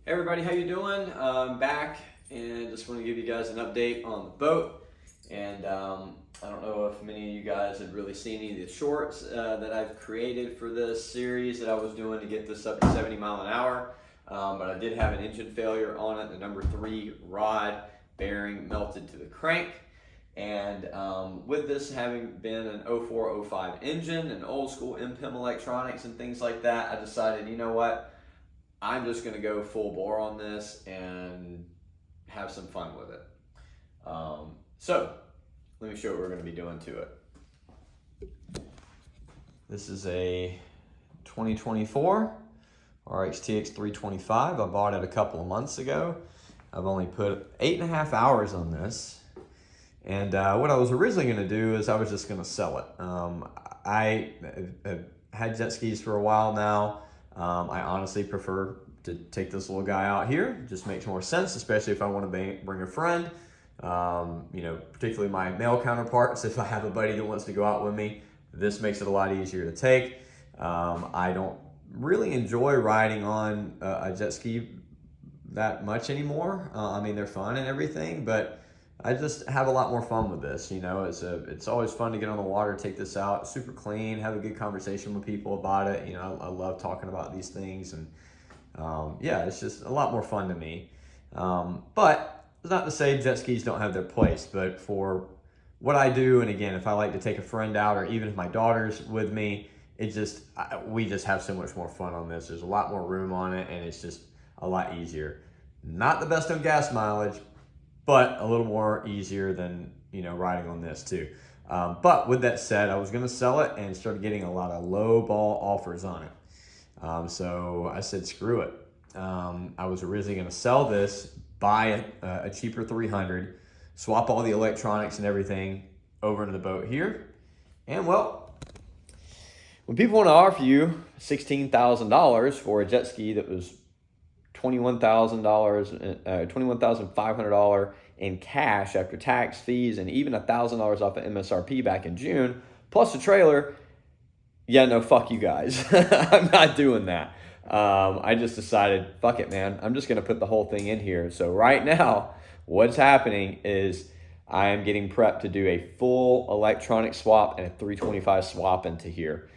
Hey everybody, how you doing? I'm back and just want to give you guys an update on the boat. And I don't know if many of you guys have really seen any of the shorts that I've created for this series that I was doing to get this up to 70 mile an hour. But I did have an engine failure on it. The number 3 rod bearing melted to the crank. And with this having been an 04-05 engine and old school MPIM electronics and things like that, I decided, you know what? I'm just going to go full bore on this and have some fun with it. So let me show you what we're going to be doing to it. This is a 2024 RXTX 325. I bought it a couple of months ago. I've only put 8.5 hours on this. And what I was originally going to do is I was just going to sell it. I have had jet skis for a while now. I honestly prefer to take this little guy out here. It just makes more sense, especially if I want to bring a friend. Particularly my male counterparts. If I have a buddy that wants to go out with me, this makes it a lot easier to take. I don't really enjoy riding on a jet ski that much anymore. I mean, they're fun and everything, but I just have a lot more fun with this. You know, it's always fun to get on the water, take this out, it's super clean, have a good conversation with people about it. You know, I love talking about these things, and yeah, it's just a lot more fun to me. But it's not to say jet skis don't have their place, but for what I do, and again, if I like to take a friend out, or even if my daughter's with me, we just have so much more fun on this. There's a lot more room on it, and it's just a lot easier. Not the best on gas mileage, but a little more easier than, riding on this too. But with that said, I was going to sell it and started getting a lot of low ball offers on it. So I said, screw it. I was originally going to sell this, buy a cheaper 300, swap all the electronics and everything over into the boat here. And well, when people want to offer you $16,000 for a jet ski that was $21,500 in cash after tax, fees, and even $1,000 off of MSRP back in June, plus a trailer, yeah, no, fuck you guys. I'm not doing that. I just decided, fuck it, man. I'm just going to put the whole thing in here. So right now, what's happening is I am getting prepped to do a full electronic swap and a 325 swap into here.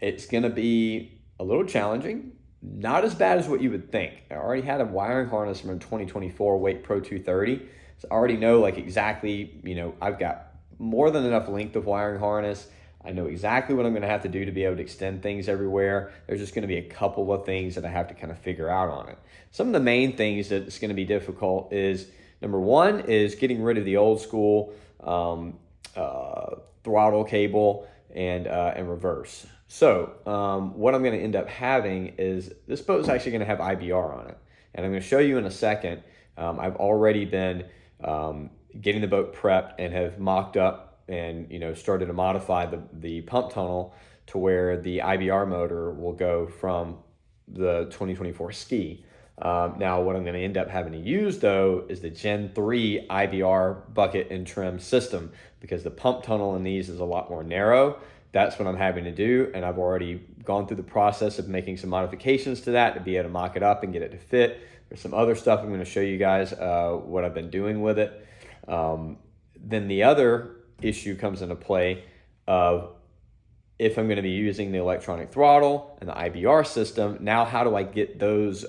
It's going to be a little challenging. Not as bad as what you would think. I already had a wiring harness from a 2024 Wake Pro 230. So I already know exactly, I've got more than enough length of wiring harness. I know exactly what I'm going to have to do to be able to extend things everywhere. There's just going to be a couple of things that I have to kind of figure out on it. Some of the main things that's going to be difficult is, number one, is getting rid of the old school throttle cable and reverse. So what I'm going to end up having is this boat is actually going to have IBR on it. And I'm going to show you in a second. I've already been getting the boat prepped and have mocked up and started to modify the pump tunnel to where the IBR motor will go from the 2024 ski. Now what I'm going to end up having to use though is the Gen 3 IBR bucket and trim system, because the pump tunnel in these is a lot more narrow. That's what I'm having to do, and I've already gone through the process of making some modifications to that to be able to mock it up and get it to fit. There's some other stuff I'm going to show you guys what I've been doing with it. Then the other issue comes into play of, if I'm going to be using the electronic throttle and the IBR system, now how do I get those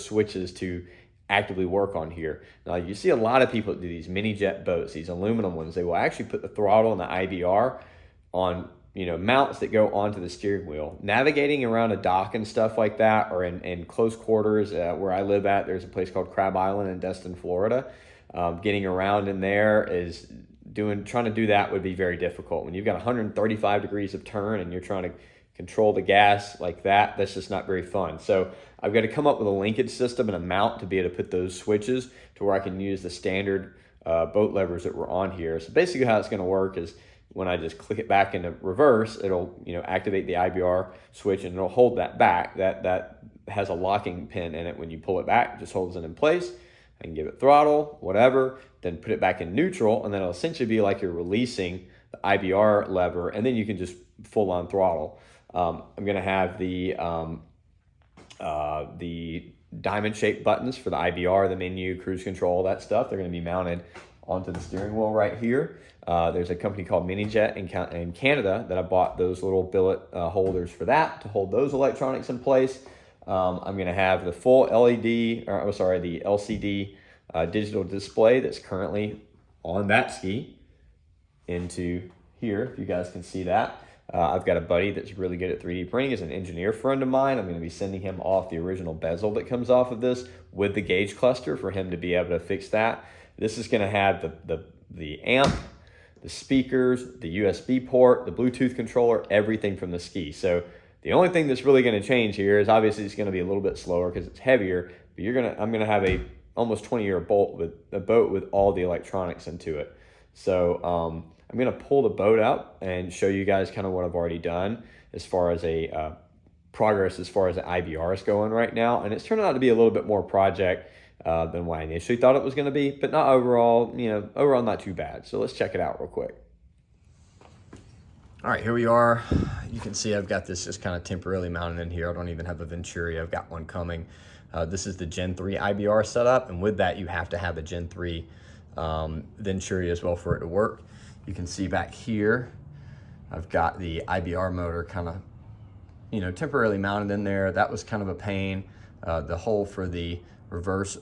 switches to actively work on here? Now you see a lot of people that do these mini jet boats, these aluminum ones. They will actually put the throttle and the IBR on mounts that go onto the steering wheel. Navigating around a dock and stuff like that, or in close quarters where I live at, there's a place called Crab Island in Destin, Florida. Getting around in there trying to do that would be very difficult. When you've got 135 degrees of turn and you're trying to control the gas like that, that's just not very fun. So I've got to come up with a linkage system and a mount to be able to put those switches to where I can use the standard boat levers that were on here. So basically how it's going to work is, when I just click it back into reverse, it'll activate the IBR switch and it'll hold that back. That has a locking pin in it. When you pull it back, it just holds it in place. I can give it throttle, whatever, then put it back in neutral, and then it'll essentially be like you're releasing the IBR lever, and then you can just full on throttle. I'm going to have the diamond shaped buttons for the IBR, the menu, cruise control, all that stuff. They're going to be mounted onto the steering wheel right here. There's a company called Minijet in Canada that I bought those little billet holders for that to hold those electronics in place. I'm going to have the full LED, or I'm sorry, the LCD digital display that's currently on that ski into here, if you guys can see that. I've got a buddy that's really good at 3D printing. He's an engineer friend of mine. I'm going to be sending him off the original bezel that comes off of this with the gauge cluster for him to be able to fix that. This is going to have the amp, the speakers, the USB port, the Bluetooth controller, everything from the ski. So the only thing that's really going to change here is obviously it's going to be a little bit slower because it's heavier, but I'm going to have a almost 20-year boat with all the electronics into it. So I'm going to pull the boat out and show you guys kind of what I've already done as far as a progress as far as the IBR is going right now. And it's turned out to be a little bit more project than what I initially thought it was going to be, but not overall, overall not too bad. So let's check it out real quick. All right, here we are. You can see I've got this just kind of temporarily mounted in here. I don't even have a Venturi. I've got one coming. This is the Gen 3 IBR setup, and with that you have to have a Gen 3 Venturi as well for it to work. You can see back here, I've got the IBR motor kind of, temporarily mounted in there. That was kind of a pain. The hole for the reverse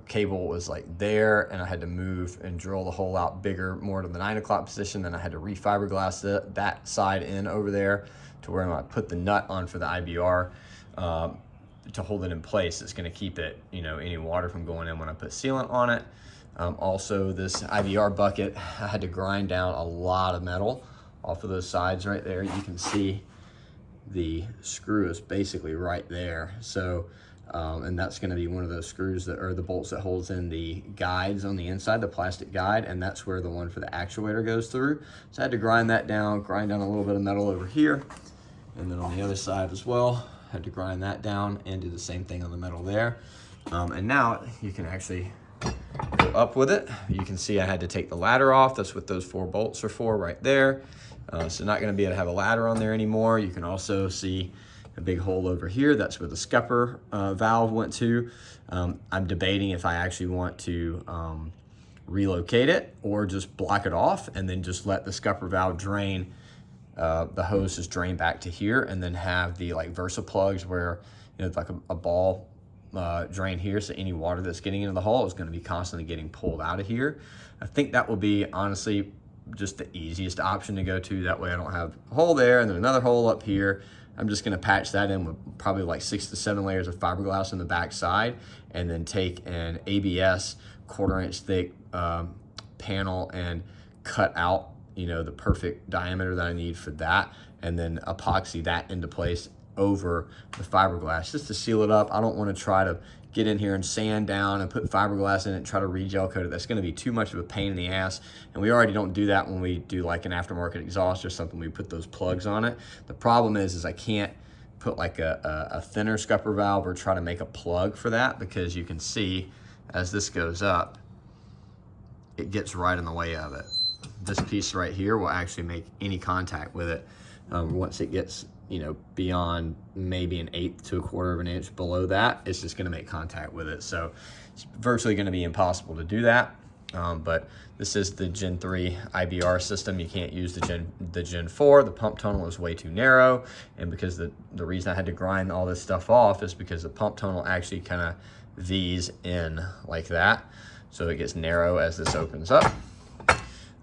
cable was like there, and I had to move and drill the hole out bigger, more to the 9 o'clock position. Then I had to refiberglass that side in over there to where I put the nut on for the IBR to hold it in place. It's going to keep it, any water from going in when I put sealant on it. Also, this IBR bucket, I had to grind down a lot of metal off of those sides right there. You can see the screw is basically right there. So, and that's going to be one of those screws that are the bolts that holds in the guides on the inside, the plastic guide, and that's where the one for the actuator goes through. So I had to grind that down, grind down a little bit of metal over here, and then on the other side as well, had to grind that down and do the same thing on the metal there. And now you can actually go up with it. You can see I had to take the ladder off. That's what those 4 bolts are for right there. So not going to be able to have a ladder on there anymore. You can also see a big hole over here. That's where the scupper valve went to. I'm debating if I actually want to relocate it or just block it off and then just let the scupper valve drain, the hose just drain back to here, and then have the Versa plugs where it's like a ball drain here, so any water that's getting into the hull is going to be constantly getting pulled out of here. I think that will be honestly just the easiest option to go to. That way I don't have a hole there and then another hole up here. I'm just going to patch that in with probably 6 to 7 layers of fiberglass on the back side, and then take an ABS 1/4 inch thick panel and cut out the perfect diameter that I need for that, and then epoxy that into place over the fiberglass just to seal it up. I don't want to try to get in here and sand down and put fiberglass in it and try to re-gel coat it. That's going to be too much of a pain in the ass, and we already don't do that when we do an aftermarket exhaust or something. We put those plugs on it. The problem is I can't put a thinner scupper valve or try to make a plug for that, because you can see as this goes up, it gets right in the way of it. This piece right here will actually make any contact with it once it gets beyond maybe 1/8 to 1/4 of an inch below that. It's just going to make contact with it, so it's virtually going to be impossible to do that. But this is the Gen 3 IBR system. You can't use the Gen 4. The pump tunnel is way too narrow, and because the reason I had to grind all this stuff off is because the pump tunnel actually kind of V's in like that, so it gets narrow as this opens up.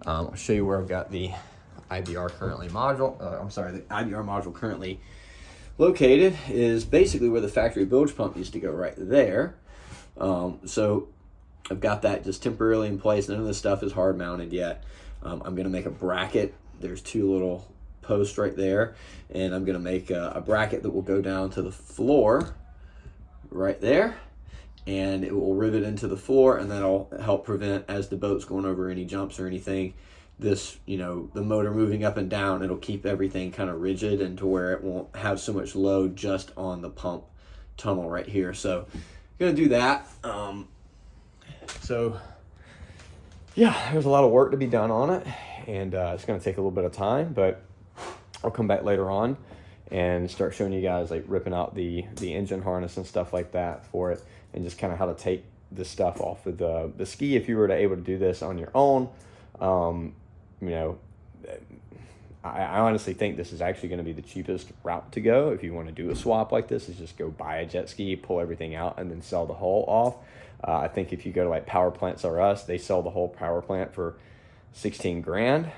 I'll show you where I've got the IBR currently module. The IBR module currently located is basically where the factory bilge pump used to go, right there. So I've got that just temporarily in place. None of this stuff is hard mounted yet. I'm going to make a bracket. There's 2 little posts right there, and I'm going to make a bracket that will go down to the floor right there, and it will rivet into the floor, and that'll help prevent, as the boat's going over any jumps or anything, this, the motor moving up and down. It'll keep everything kind of rigid and to where it won't have so much load just on the pump tunnel right here. So I'm gonna do that. So yeah, there's a lot of work to be done on it, and it's gonna take a little bit of time, but I'll come back later on and start showing you guys like ripping out the engine harness and stuff like that for it, and just kind of how to take the stuff off of the ski if you were able to do this on your own. You know, I honestly think this is actually going to be the cheapest route to go if you want to do a swap like this, is just go buy a jet ski, pull everything out, and then sell the hull off. I think if you go to like Power Plants R Us, they sell the whole power plant for 16 grand.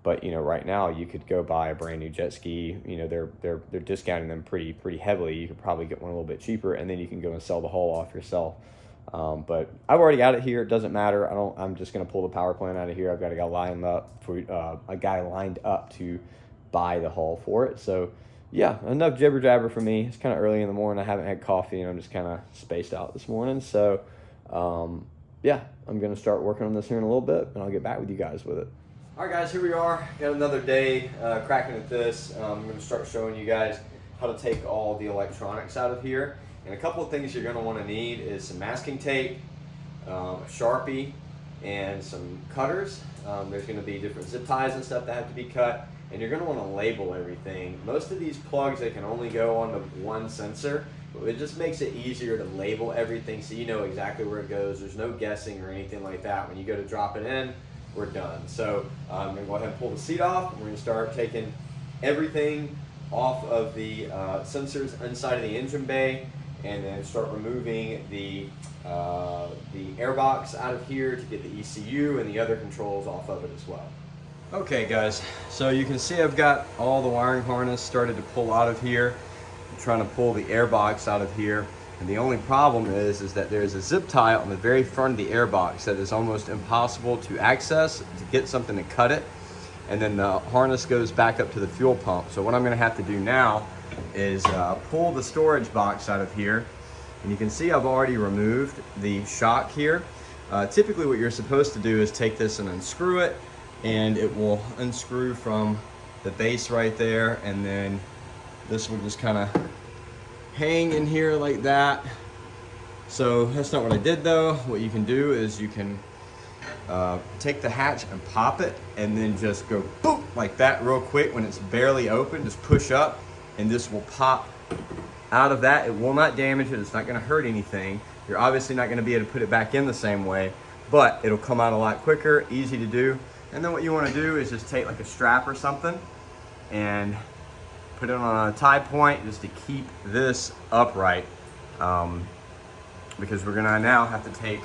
But you know, right now you could go buy a brand new jet ski. You know, they're discounting them pretty heavily. You could probably get one a little bit cheaper, and then you can go and sell the hull off yourself. But I've already got it here. It doesn't matter. I'm just gonna pull the power plant out of here. I've got a guy lined up to buy the hull for it. So yeah, enough jibber jabber for me. It's kind of early in the morning. I haven't had coffee, and I'm just kind of spaced out this morning. So yeah, I'm gonna start working on this here in a little bit, and I'll get back with you guys with it. All right, guys, here we are. Got another day cracking at this. I'm gonna start showing you guys how to take all the electronics out of here. And a couple of things you're going to want to need is some masking tape, a Sharpie, and some cutters. There's going to be different zip ties and stuff that have to be cut, and you're going to want to label everything. Most of these plugs, they can only go onto one sensor, but it just makes it easier to label everything so you know exactly where it goes. There's no guessing or anything like that. When you go to drop it in, we're done. So I'm going to go ahead and pull the seat off. We're going to start taking everything off of the sensors inside of the engine bay, and then start removing the airbox out of here to get the ECU and the other controls off of it as well. Okay guys, so you can see I've got all the wiring harness started to pull out of here. I'm trying to pull the airbox out of here, and the only problem is that there's a zip tie on the very front of the airbox that is almost impossible to access to get something to cut it, and then the harness goes back up to the fuel pump. So what I'm going to have to do now is pull the storage box out of here, and you can see I've already removed the shock here. Typically what you're supposed to do is take this and unscrew it, and it will unscrew from the base right there, and then this will just kind of hang in here like that. So that's not what I did though. What you can do is you can take the hatch and pop it, and then just go boom like that real quick. When it's barely open, just push up, and this will pop out of that. It will not damage it. It's not going to hurt anything. You're obviously not going to be able to put it back in the same way, but it'll come out a lot quicker, easy to do. And then what you want to do is just take like a strap or something and put it on a tie point just to keep this upright, because we're going to now have to take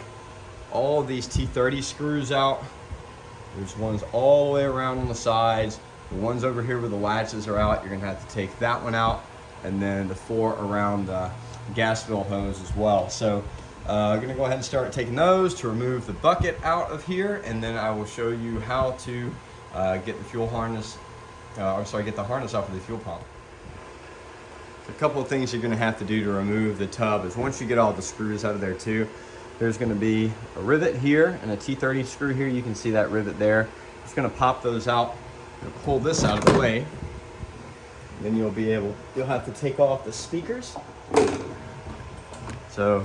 all of these T30 screws out. There's ones all the way around on the sides. The ones over here where the latches are out, you're gonna have to take that one out, and then the 4 around the gas fill hose as well. So I'm gonna go ahead and start taking those to remove the bucket out of here, and then I will show you how to get the fuel harness, get the harness off of the fuel pump. So a couple of things you're gonna have to do to remove the tub is, once you get all the screws out of there too, there's gonna be a rivet here and a T30 screw here. You can see that rivet there. Just gonna pop those out. Pull this out of the way, then you'll have to take off the speakers. So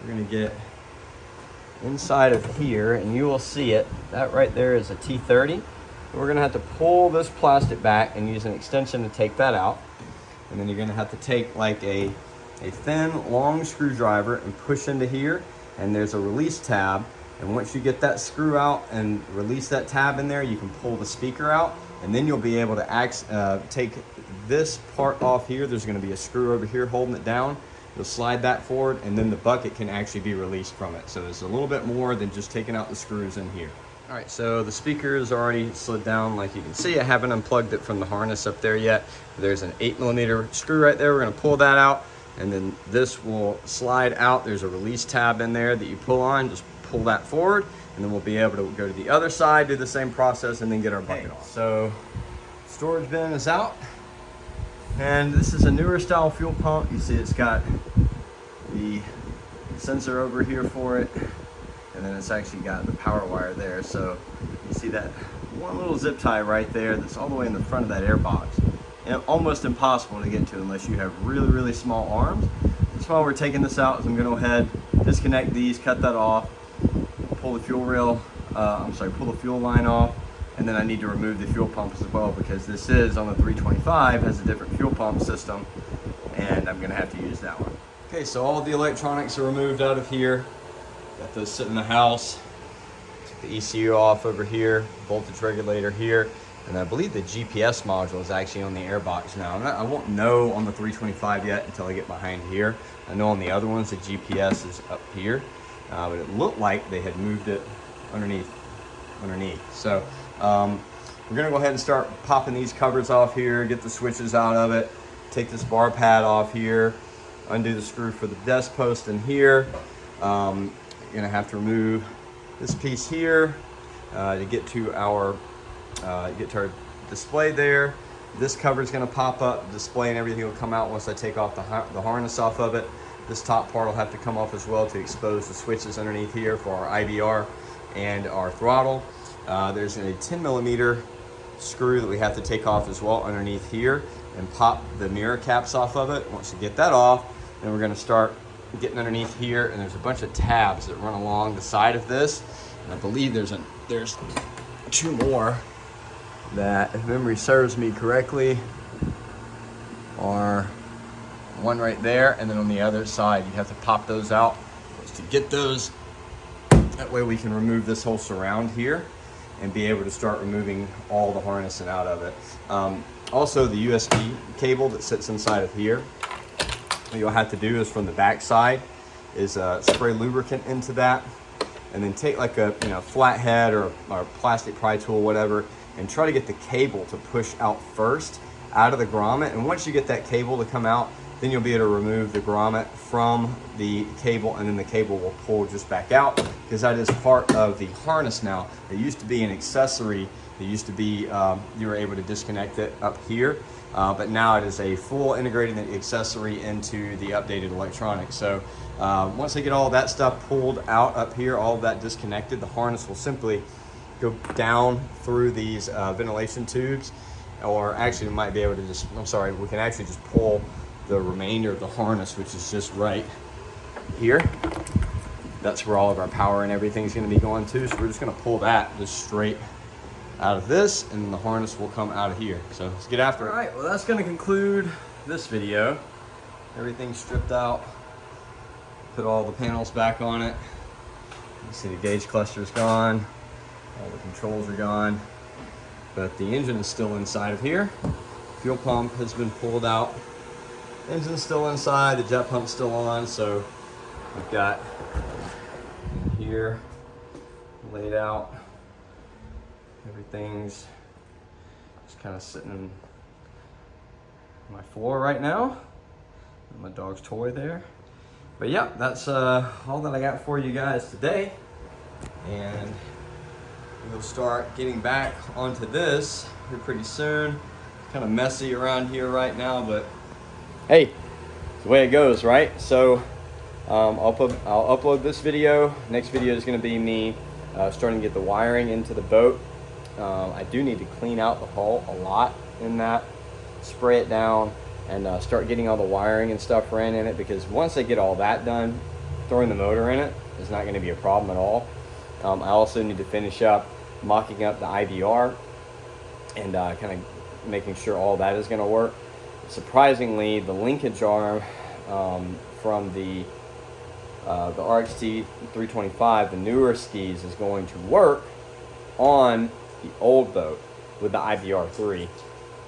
we're gonna get inside of here, and you will see it. That right there is a T30. We're gonna have to pull this plastic back and use an extension to take that out. And then you're gonna have to take like a thin, long screwdriver and push into here, and there's a release tab. And once you get that screw out and release that tab in there, you can pull the speaker out, and then you'll be able to take this part off here. There's going to be a screw over here holding it down. You'll slide that forward, and then the bucket can actually be released from it. So there's a little bit more than just taking out the screws in here. All right, so the speaker is already slid down like you can see. I haven't unplugged it from the harness up there yet. There's an 8mm screw right there. We're going to pull that out, and then this will slide out. There's a release tab in there that you pull on. Just pull that forward, and then we'll be able to go to the other side, do the same process, and then get our bucket off. So storage bin is out, and this is a newer style fuel pump. You see it's got the sensor over here for it, and then it's actually got the power wire there. So you see that one little zip tie right there that's all the way in the front of that air box, and almost impossible to get to unless you have really small arms. That's why we're taking this out. Is I'm going to go ahead, disconnect these, cut that off, pull the fuel line off, And then I need to remove the fuel pumps as well, because this is on the 325, has a different fuel pump system, and I'm gonna have to use that one. Okay, so all the electronics are removed out of here. Got those sitting in the house. Took the ECU off over here, voltage regulator here, and I believe the GPS module is actually on the airbox now. I won't know on the 325 yet until I get behind here. I know on the other ones the GPS is up here, but it looked like they had moved it underneath. So we're gonna go ahead and start popping these covers off here, get the switches out of it, take this bar pad off here, undo the screw for the desk post in here. You're gonna have to remove this piece here to get to our display there. This cover is gonna pop up, display and everything will come out once I take off the harness off of it. This top part will have to come off as well to expose the switches underneath here for our IBR and our throttle. There's a 10mm screw that we have to take off as well underneath here and pop the mirror caps off of it. Once you get that off, then we're gonna start getting underneath here, and there's a bunch of tabs that run along the side of this. And I believe there's two more that, if memory serves me correctly, are one right there, and then on the other side, you have to pop those out to get those. That way we can remove this whole surround here and be able to start removing all the harnessing out of it. Also, the USB cable that sits inside of here, what you'll have to do is from the back side is spray lubricant into that, and then take like a flathead or a plastic pry tool, whatever, and try to get the cable to push out first out of the grommet. And once you get that cable to come out, then you'll be able to remove the grommet from the cable, and then the cable will pull just back out, because that is part of the harness now. It used to be an accessory. It used to be, you were able to disconnect it up here, but now it is a full integrated accessory into the updated electronics. So once I get all that stuff pulled out up here, all of that disconnected, the harness will simply go down through these ventilation tubes, or actually we might be able to just, we can actually just pull the remainder of the harness, which is just right here. That's where all of our power and everything's going to be going to. So we're just going to pull that just straight out of this, and then the harness will come out of here. So let's get after it. All right, well, that's going to conclude this video. Everything's stripped out. Put all the panels back on it. You see the gauge cluster is gone. All the controls are gone. But the engine is still inside of here. Fuel pump has been pulled out. Engine's still inside, the jet pump's still on, so we've got here laid out. Everything's just kind of sitting on my floor right now. My dog's toy there. But yeah, that's all that I got for you guys today. And we'll start getting back onto this here pretty soon. It's kind of messy around here right now, but hey, it's the way it goes, right? So I'll upload this video. Next video is going to be me starting to get the wiring into the boat. I do need to clean out the hull a lot in that, spray it down, and start getting all the wiring and stuff ran in it, because once I get all that done, throwing the motor in it is not going to be a problem at all. I also need to finish up mocking up the IBR and kind of making sure all that is going to work. Surprisingly, the linkage arm from the RXT 325, the newer skis, is going to work on the old boat with the IBR3.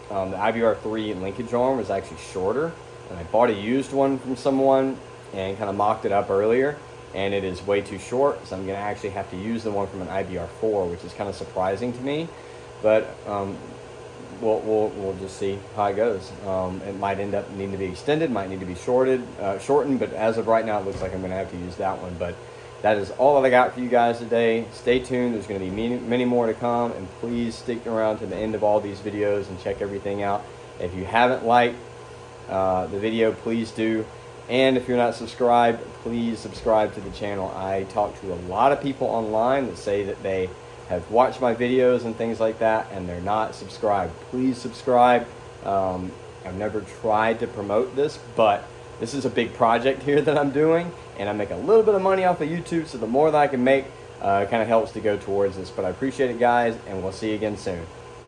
The IBR3 linkage arm was actually shorter, and I bought a used one from someone and kind of mocked it up earlier, and it is way too short, so I'm going to actually have to use the one from an IBR4, which is kind of surprising to me, but we'll just see how it goes. It might end up needing to be extended, might need to be shortened, but as of right now, it looks like I'm going to have to use that one. But that is all that I got for you guys today. Stay tuned. There's going to be many more to come, and please stick around to the end of all these videos and check everything out. If you haven't liked the video, please do. And if you're not subscribed, please subscribe to the channel. I talk to a lot of people online that say that they have watched my videos and things like that, and they're not subscribed. Please subscribe. I've never tried to promote this, but this is a big project here that I'm doing, and I make a little bit of money off of YouTube, so the more that I can make, kind of helps to go towards this. But I appreciate it, guys, and we'll see you again soon.